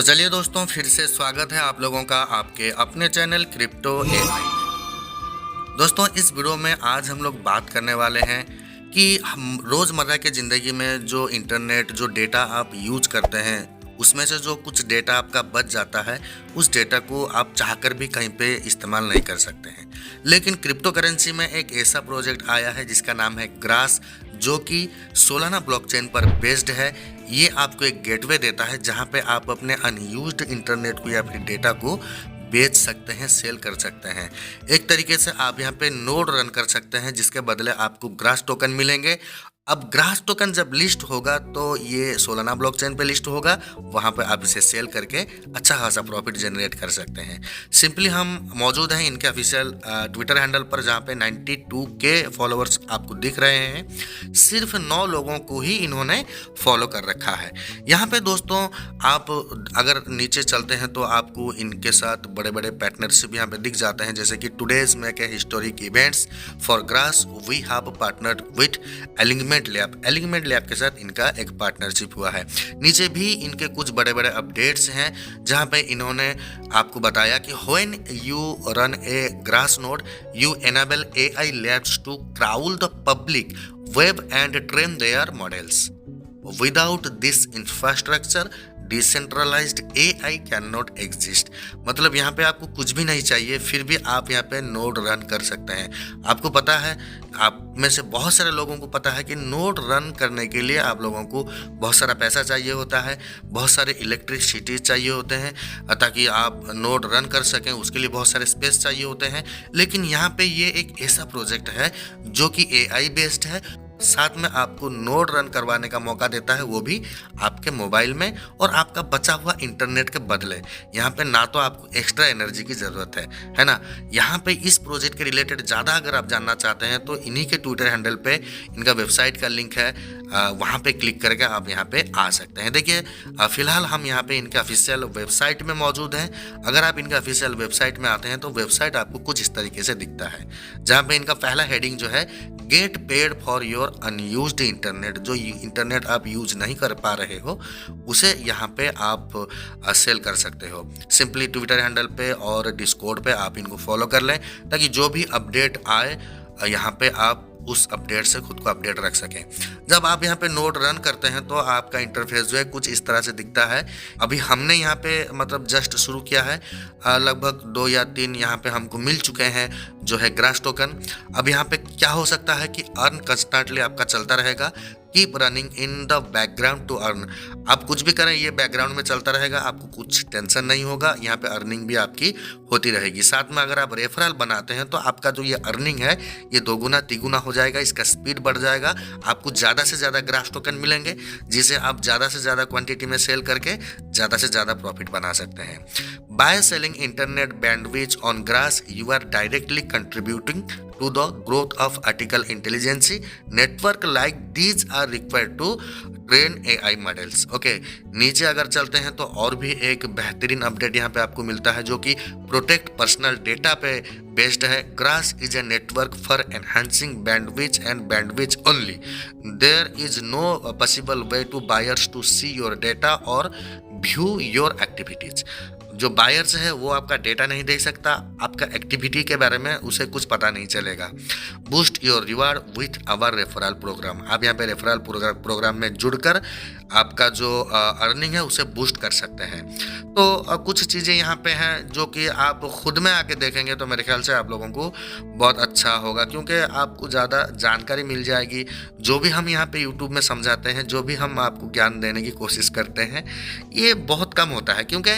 तो चलिए दोस्तों, फिर से स्वागत है आप लोगों का आपके अपने चैनल क्रिप्टो एआई। दोस्तों, इस वीडियो में आज हम लोग बात करने वाले हैं कि हम रोज़मर्रा के ज़िंदगी में जो इंटरनेट जो डेटा आप यूज करते हैं, उसमें से जो कुछ डेटा आपका बच जाता है, उस डेटा को आप चाहकर भी कहीं पे इस्तेमाल नहीं कर सकते हैं। लेकिन क्रिप्टो करेंसी में एक ऐसा प्रोजेक्ट आया है जिसका नाम है ग्रास, जो कि सोलाना ब्लॉकचेन पर बेस्ड है। ये आपको एक गेटवे देता है जहां पे आप अपने अनयूज्ड इंटरनेट को या फिर डेटा को बेच सकते हैं, सेल कर सकते हैं। एक तरीके से आप यहाँ पे नोड रन कर सकते हैं जिसके बदले आपको ग्रास टोकन मिलेंगे। अब ग्रास टोकन जब लिस्ट होगा तो ये सोलाना ब्लॉकचेन पे लिस्ट होगा, वहाँ पे आप इसे सेल करके अच्छा खासा प्रॉफिट जनरेट कर सकते हैं। सिंपली हम मौजूद हैं इनके ऑफिशियल ट्विटर हैंडल पर, जहाँ पे 92K फॉलोअर्स आपको दिख रहे हैं। सिर्फ 9 लोगों को ही इन्होंने फॉलो कर रखा है। यहाँ पे दोस्तों, आप अगर नीचे चलते हैं तो आपको इनके साथ बड़े बड़े पार्टनरशिप यहाँ पे दिख जाते हैं, जैसे कि today's make a historic events for grass, we have partnered with alignment lab के साथ इनका एक पार्टनरशिप हुआ है। नीचे भी इनके कुछ बड़े बड़े अपडेट्स हैं, जहां पे इन्होंने आपको बताया कि when you run a Grass node you enable AI labs to crawl the public web and train their models. Without this infrastructure decentralized AI can not exist. मतलब यहाँ पे आपको कुछ भी नहीं चाहिए, फिर भी आप यहाँ पे नोड रन कर सकते हैं। आपको पता है, आप में से बहुत सारे लोगों को पता है कि नोड रन करने के लिए आप लोगों को बहुत सारा पैसा चाहिए होता है, बहुत सारे इलेक्ट्रिसिटी चाहिए होते हैं ताकि आप नोड रन कर सकें। उसके लिए बहुत सारे स्पेस चाहिए होते हैं। लेकिन यहाँ पे ये एक ऐसा प्रोजेक्ट है जो कि एआई बेस्ड है, साथ में आपको नोड रन करवाने का मौका देता है, वो भी आपके मोबाइल में और आपका बचा हुआ इंटरनेट के बदले। यहाँ पे ना तो आपको एक्स्ट्रा एनर्जी की ज़रूरत है ना। यहाँ पे इस प्रोजेक्ट के रिलेटेड ज़्यादा अगर आप जानना चाहते हैं तो इन्हीं के ट्विटर हैंडल पे इनका वेबसाइट का लिंक है, वहाँ पे क्लिक करके आप यहाँ पे आ सकते हैं। देखिए, फिलहाल हम यहाँ पे इनके ऑफिशियल वेबसाइट में मौजूद हैं। अगर आप इनके ऑफिशियल वेबसाइट में आते हैं तो वेबसाइट आपको कुछ इस तरीके से दिखता है, जहाँ पे इनका पहला हेडिंग जो है, get paid for your unused internet. जो इंटरनेट आप यूज नहीं कर पा रहे हो उसे यहाँ पे आप सेल कर सकते हो। सिंपली ट्विटर हैंडल पे और डिस्कॉर्ड पे आप इनको फॉलो कर लें, ताकि जो भी अपडेट आए यहाँ पे आप उस अपडेट से खुद को अपडेट रख सकें। जब आप यहाँ पे नोड रन करते हैं तो आपका इंटरफेस जो है कुछ इस तरह से दिखता है। अभी हमने यहाँ पे मतलब जस्ट शुरू किया है, लगभग 2 या 3 यहाँ पे हमको मिल चुके हैं जो है ग्रास टोकन। अब यहाँ पे क्या हो सकता है कि अर्न कंस्टेंटली आपका चलता रहेगा, keep running in the background to earn. आप कुछ भी करें, ये बैकग्राउंड में चलता रहेगा, आपको कुछ टेंशन नहीं होगा। यहाँ पे अर्निंग भी आपकी होती रहेगी। साथ में अगर आप रेफरल बनाते हैं तो आपका जो ये अर्निंग है ये 2 गुना 3 गुना हो जाएगा, इसका स्पीड बढ़ जाएगा। आपको ज़्यादा से ज़्यादा ग्रास टोकन मिलेंगे, जिसे आप ज़्यादा से ज़्यादा क्वांटिटी में सेल करके ज़्यादा से ज़्यादा प्रॉफिट बना सकते हैं। By selling internet bandwidth on Grass you are directly contributing to the growth of artificial intelligence network like these are required to train AI models। Okay, नीचे अगर चलते हैं तो और भी एक बेहतरीन अपडेट यहाँ पे आपको मिलता है, जो कि प्रोटेक्ट पर्सनल डेटा पे बेस्ड है। Grass is a network for enhancing bandwidth and bandwidth only. There is no possible way to buyers to see your data और व्यू योर एक्टिविटीज। जो बायर्स है वो आपका डेटा नहीं देख सकता, आपका एक्टिविटी के बारे में उसे कुछ पता नहीं चलेगा। Boost your reward with our referral program. आप यहाँ पे रेफरल प्रोग्राम में जुड़कर आपका जो अर्निंग है उसे बूस्ट कर सकते हैं। तो कुछ चीज़ें यहाँ पे हैं जो कि आप खुद में आके देखेंगे तो मेरे ख्याल से आप लोगों को बहुत अच्छा होगा, क्योंकि आपको ज़्यादा जानकारी मिल जाएगी। जो भी हम यहाँ पे यूट्यूब में समझाते हैं, जो भी हम आपको ज्ञान देने की कोशिश करते हैं, ये बहुत कम होता है, क्योंकि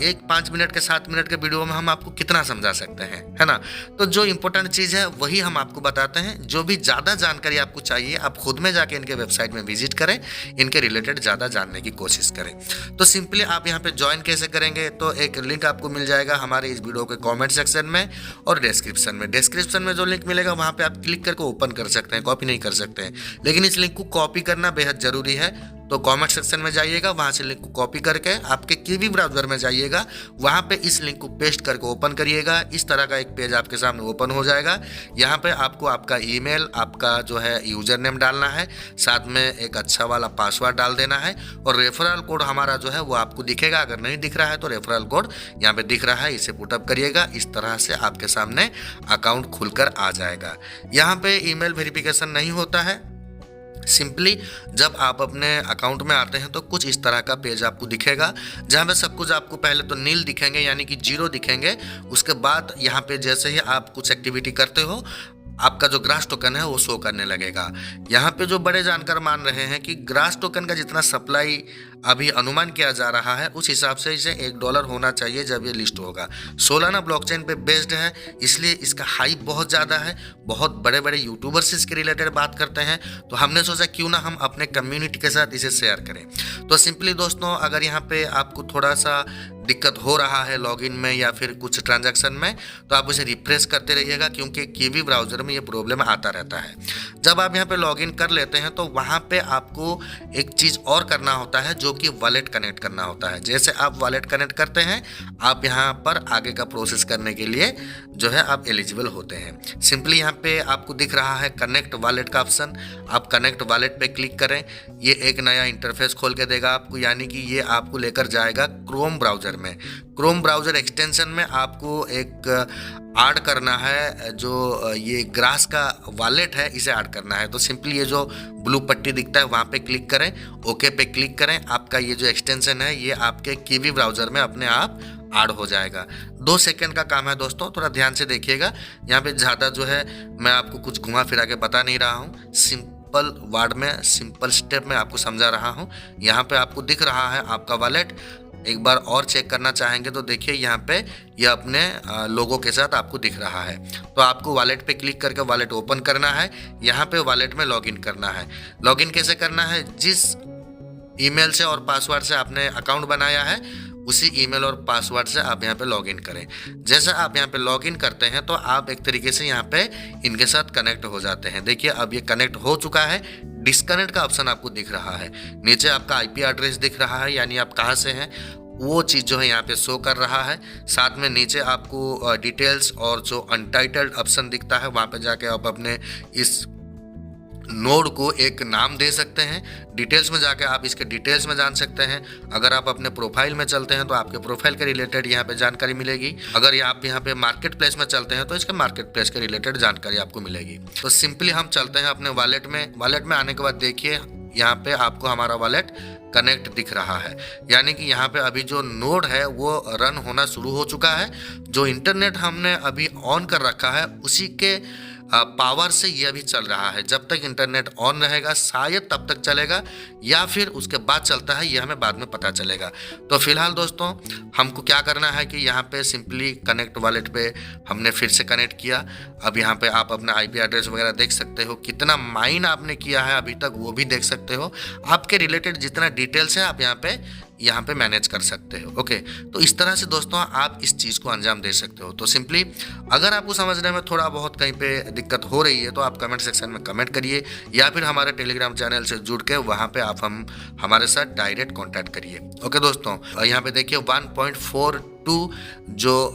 एक 5 मिनट के 7 मिनट के वीडियो में हम आपको कितना समझा सकते हैं, है ना। तो जो इंपॉर्टेंट चीज़ है वही हम आपको बताते हैं। जो भी ज़्यादा जानकारी आपको चाहिए, आप खुद में जाके इनके वेबसाइट में विजिट करें, इनके रिलेटेड ज़्यादा जानने की कोशिश करें। तो सिंपली आप यहाँ पे ज्वाइन कैसे करेंगे, तो एक लिंक आपको मिल जाएगा हमारे इस वीडियो के कमेंट सेक्शन में और डिस्क्रिप्शन में। डिस्क्रिप्शन में जो लिंक मिलेगा वहाँ पे आप क्लिक करके ओपन कर सकते हैं, कॉपी नहीं कर सकते हैं, लेकिन इस लिंक को कॉपी करना बेहद ज़रूरी है। तो कमेंट सेक्शन में जाइएगा, वहाँ से लिंक को कॉपी करके आपके कीवी ब्राउज़र में जाइएगा, वहाँ पे इस लिंक को पेस्ट करके ओपन करिएगा। इस तरह का एक पेज आपके सामने ओपन हो जाएगा। यहाँ पे आपको आपका ईमेल, आपका जो है यूज़र नेम डालना है, साथ में एक अच्छा वाला पासवर्ड डाल देना है और रेफरल कोड हमारा जो है वो आपको दिखेगा। अगर नहीं दिख रहा है तो रेफरल कोड यहाँ पे दिख रहा है, इसे पुटअप करिएगा। इस तरह से आपके सामने अकाउंट खुलकर आ जाएगा। यहाँ पे ईमेल वेरिफिकेशन नहीं होता है। सिंपली जब आप अपने अकाउंट में आते हैं तो कुछ इस तरह का पेज आपको दिखेगा, जहाँ पे सब कुछ आपको पहले तो नील दिखेंगे, यानी कि जीरो दिखेंगे। उसके बाद यहाँ पे जैसे ही आप कुछ एक्टिविटी करते हो, आपका जो ग्रास टोकन है वो शो करने लगेगा। यहाँ पे जो बड़े जानकार मान रहे हैं कि ग्रास टोकन का जितना सप्लाई अभी अनुमान किया जा रहा है, उस हिसाब से इसे $1 होना चाहिए जब ये लिस्ट होगा। सोलाना ब्लॉकचेन पे बेस्ड है, इसलिए इसका हाइप बहुत ज़्यादा है। बहुत बड़े बड़े यूट्यूबर्स इसके रिलेटेड बात करते हैं, तो हमने सोचा क्यों ना हम अपने कम्युनिटी के साथ इसे शेयर करें। तो सिंपली दोस्तों, अगर यहाँ पे आपको थोड़ा सा दिक्कत हो रहा है लॉगिन में या फिर कुछ ट्रांजैक्शन में, तो आप इसे रिफ्रेश करते रहिएगा, क्योंकि कीवी ब्राउज़र में ये प्रॉब्लम आता रहता है। जब आप यहाँ पे लॉगिन कर लेते हैं तो वहाँ पे आपको एक चीज़ और करना होता है, जो कि वॉलेट कनेक्ट करना होता है। जैसे आप वॉलेट कनेक्ट करते हैं, आप यहाँ पर आगे का प्रोसेस करने के लिए जो है आप एलिजिबल होते हैं। सिंपली यहाँ पे आपको दिख रहा है कनेक्ट वॉलेट का ऑप्शन, आप कनेक्ट वॉलेट पे क्लिक करें। ये एक नया इंटरफेस खोल के देगा आपको, यानी कि ये आपको लेकर जाएगा क्रोम ब्राउज़र में। क्रोम ब्राउज़र एक्सटेंशन में आपको एक ऐड करना है, जो ये ग्रास का वॉलेट है इसे ऐड करना है। तो सिंपली ये जो ब्लू पट्टी दिखता है वहाँ पे क्लिक करें, ओके पे क्लिक करें। आपका ये जो एक्सटेंशन है ये आपके कीवी ब्राउज़र में अपने आप ऐड हो जाएगा। 2 सेकंड का काम है दोस्तों, थोड़ा ध्यान से देखिएगा। यहाँ पे ज़्यादा जो है मैं आपको कुछ घुमा फिरा के बता नहीं रहा हूँ, सिंपल वर्ड में, सिंपल स्टेप में आपको समझा रहा हूँ। यहाँ पे आपको दिख रहा है आपका वॉलेट। एक बार और चेक करना चाहेंगे तो देखिए यहाँ पे ये अपने लोगों के साथ आपको दिख रहा है। तो आपको वॉलेट पे क्लिक करके वॉलेट ओपन करना है। यहाँ पे वॉलेट में लॉगिन करना है। लॉगिन कैसे करना है? जिस ईमेल से और पासवर्ड से आपने अकाउंट बनाया है, उसी ईमेल और पासवर्ड से आप यहाँ पे लॉगिन करें। जैसा आप यहाँ पे लॉगिन करते हैं तो आप एक तरीके से यहाँ पे इनके साथ कनेक्ट हो जाते हैं। देखिए अब ये कनेक्ट हो चुका है। डिस्कनेक्ट का ऑप्शन आपको दिख रहा है, नीचे आपका आईपी एड्रेस दिख रहा है, यानी आप कहाँ से हैं वो चीज़ जो है यहाँ पे शो कर रहा है। साथ में नीचे आपको डिटेल्स और जो अनटाइटल्ड ऑप्शन दिखता है, वहाँ पे जाके आप अपने इस नोड को एक नाम दे सकते हैं। डिटेल्स में जाके आप इसके डिटेल्स में जान सकते हैं। अगर आप अपने प्रोफाइल में चलते हैं तो आपके प्रोफाइल के रिलेटेड यहाँ पे जानकारी मिलेगी। अगर आप यहाँ पे मार्केट प्लेस में चलते हैं तो इसके मार्केट प्लेस के रिलेटेड जानकारी आपको मिलेगी। तो सिंपली हम चलते हैं अपने वॉलेट में। वॉलेट में आने के बाद देखिए यहाँ पे आपको हमारा वॉलेट कनेक्ट दिख रहा है, यानी कि यहाँ पे अभी जो नोड है वो रन होना शुरू हो चुका है। जो इंटरनेट हमने अभी ऑन कर रखा है उसी के पावर से ये अभी चल रहा है। जब तक इंटरनेट ऑन रहेगा शायद तब तक चलेगा, या फिर उसके बाद चलता है ये हमें बाद में पता चलेगा। तो फिलहाल दोस्तों हमको क्या करना है कि यहाँ पे सिंपली कनेक्ट वॉलेट पे हमने फिर से कनेक्ट किया। अब यहाँ पे आप अपना आईपी एड्रेस वगैरह देख सकते हो, कितना माइन आपने किया है अभी तक वो भी देख सकते हो। आपके रिलेटेड जितना डिटेल्स है आप यहाँ पे मैनेज कर सकते हो। ओके, तो इस तरह से दोस्तों आप इस चीज़ को अंजाम दे सकते हो। तो सिंपली अगर आपको समझने में थोड़ा बहुत कहीं पे दिक्कत हो रही है तो आप कमेंट सेक्शन में कमेंट करिए, या फिर हमारे टेलीग्राम चैनल से जुड़ के वहाँ पे आप हमारे साथ डायरेक्ट कॉन्टैक्ट करिए। ओके दोस्तों, यहाँ पे देखिए 1.42 जो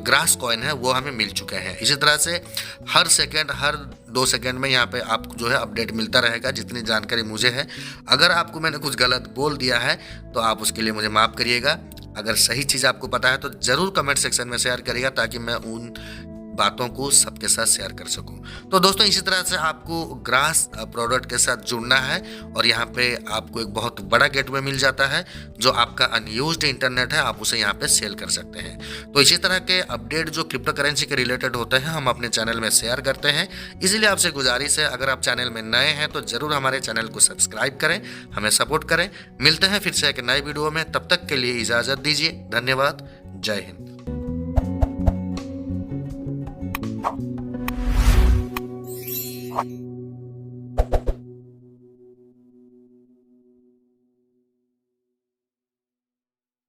ग्रास कॉइन है वो हमें मिल चुके हैं। इसी तरह से हर सेकेंड, हर 2 सेकेंड में यहाँ पे आपको जो है अपडेट मिलता रहेगा, जितनी जानकारी मुझे है। अगर आपको मैंने कुछ गलत बोल दिया है तो आप उसके लिए मुझे माफ़ करिएगा। अगर सही चीज़ आपको पता है तो ज़रूर कमेंट सेक्शन में शेयर करिएगा, ताकि मैं उन बातों को सबके साथ शेयर कर सकूं। तो दोस्तों इसी तरह से आपको ग्रास प्रोडक्ट के साथ जुड़ना है, और यहाँ पे आपको एक बहुत बड़ा गेटवे मिल जाता है। जो आपका अनयूज्ड इंटरनेट है आप उसे यहाँ पे सेल कर सकते हैं। तो इसी तरह के अपडेट जो क्रिप्टो करेंसी के रिलेटेड होते हैं हम अपने चैनल में शेयर करते हैं। इसीलिए आपसे गुजारिश है, अगर आप चैनल में नए हैं तो ज़रूर हमारे चैनल को सब्सक्राइब करें, हमें सपोर्ट करें। मिलते हैं फिर से एक नए वीडियो में, तब तक के लिए इजाज़त दीजिए। धन्यवाद, जय हिंद। Thank you.